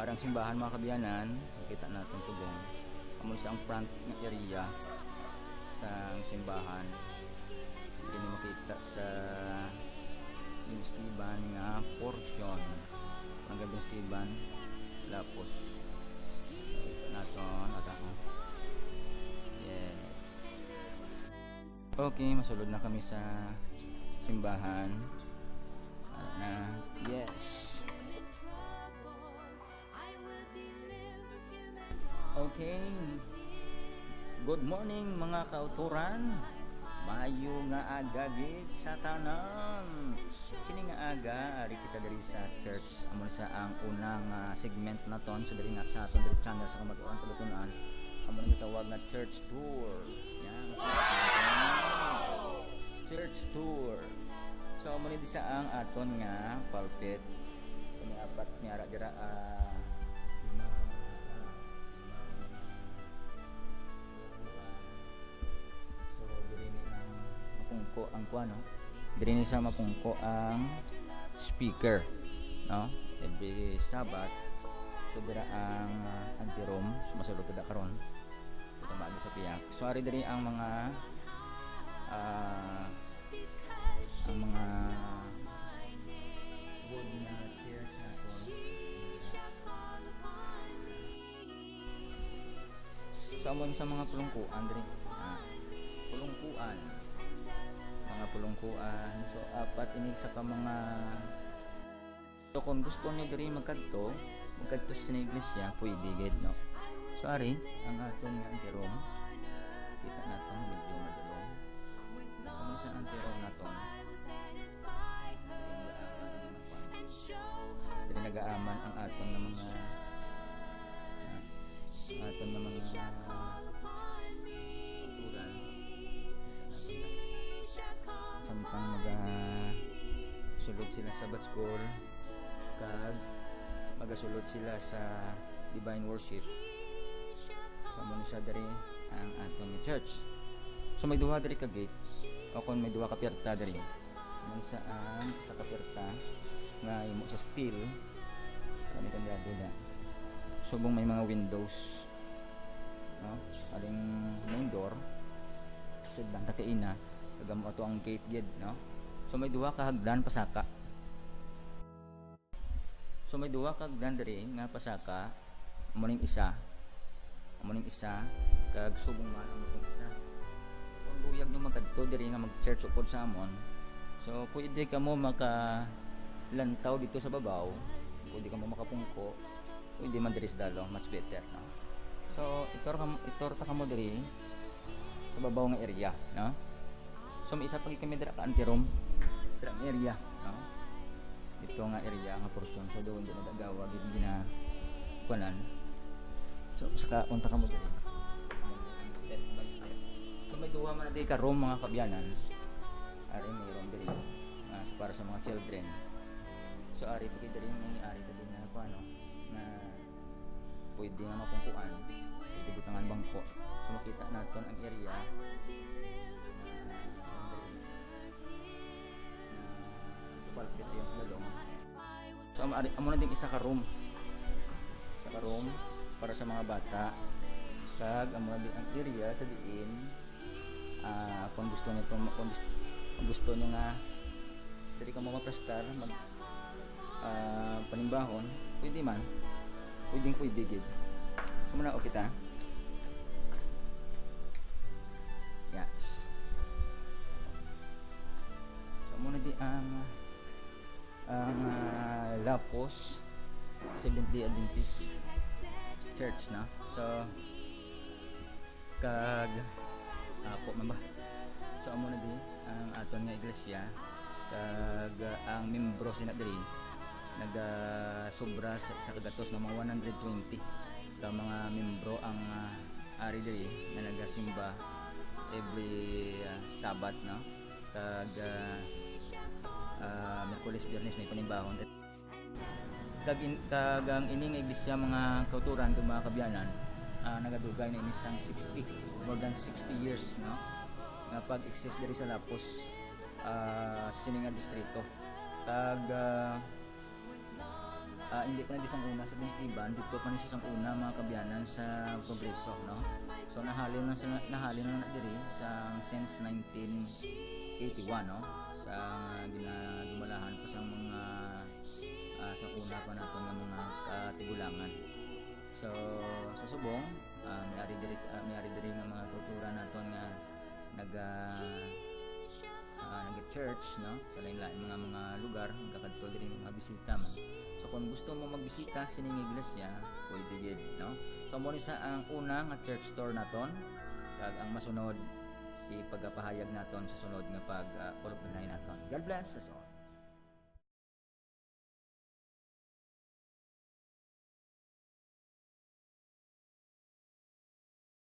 Arang simbahan mga kabyanan, makita natin subong. Amo sa ang front ng area sa simbahan. Hindi makita sa yung Esteban nga portion. Ang gabing Esteban, lapos. Naton at ako. Yes. Okay, masulod na kami sa simbahan. Na, yes. Okay. Good morning mga kauturan. Mayo nga aga gid sa tanan. Sini nga aga ari kita diri sa church. Amo sa ang unang segment naton sa diri nga sa aton diri channel sa kamatuan tulutunan. Amo ni tawag na church tour. Yan. Church tour. So amo ni sa ang aton nga pulpit. Kani apat ni ara dira mapungko ang kuano diri ni sa mapungko ang speaker, no, every Sabat. So dira ang anti-room sumasulod ta karon ito maagi sa piyak. So ari diri ang mga wood na chairs naton. So amon sa mga pulungkuan diri pulungkuan pulungkuan. So apat ini sa ka mga, so kung gusto niyo diri magkadto sa iglesia pwede gid, no. So ari ang aton nga anti-room, kita naton medyo madulong kamo sa anti-room naton. Diri nagaaman ang aton nga mga kulturan. Samtang sulod sila sa Sabbath school kag magasulod sila sa divine worship. So mo siya diri ang aton nga church. So may duha diri ka gate o kon may duha ka perta diri. Mo saan sa kapirta nga imo sa steel kami kandidato na. Subong may mga windows, no, aling main door sud lang ta kaina kagam ato ang gate gid, no. So may duha ka hagdan pasaka. So may duha ka hagdan diri nga pasaka. Amo ning isa kag subong man amo tong isa. Kung luyag nyo magkadto diri nga mag-church upod sa amon, so pwede ka mo makalantaw dito sa babaw, pwede ka mo makapungko, pwede man diri sa dalong, much better, no. So itor ta kamo diri sa babaw nga area, no. So may isa pag kami dira ka anti-room dira ang area, no. Ito nga area nga portion, so doon din nadagawa gid gina kuanan. So saka unta kamo diri step by step. So may duha man na ka room mga kabyanan. Ari may room diri para sa mga children. So ari pag diri may ari ta din na paano na pwede nga mapungkuan, pwede butangan bangko. So makita naton ang area pulpit yung sa dalong. So amo na din isa ka room para sa mga bata. Kag amo na din ang area sa diin kung gusto niyo nga diri ka mo maprestar mag panimbahon, pwede man, pwede gid. So muna o kita, yes. So muna di ang Lapos Seventh-day Adventist Church, na. So kag ako man ba, so amo na di ang aton nga iglesia kag ang membro sina diri sobra sa kagatos ng mga 120 ka mga membro ang ari diri na nagasimba every Sabat, no. Kag Miyerkules, Biyernes may panimbahon. Kagang ini nga iglesia mga kauturan kag mga kabyanan, nagadugay na ini sang 60, more than 60 years, no, nga pag-exist diri sa Lapos sininga distrito. Kag hindi pa na disang una sa Esteban, dito pa ni sa una mga kabyanan sa Progreso, no? So nahalin na diri sa since 1981, no? Sa ginadumalahan pa sa mga sa una pa nato ng mga katigulangan. So sa Subong, may ari diri nga mga kultura naton nga nag-church, no? Sa lain-lain mga lugar, kakadto diri mga bisita man. So kung gusto mo magbisita sa ning iglesia, pwede gid, no? So mo ni sa ang una nga church tour naton, kag ang masunod ipagapahayag naton sa sunod nga pag naton. God bless us all.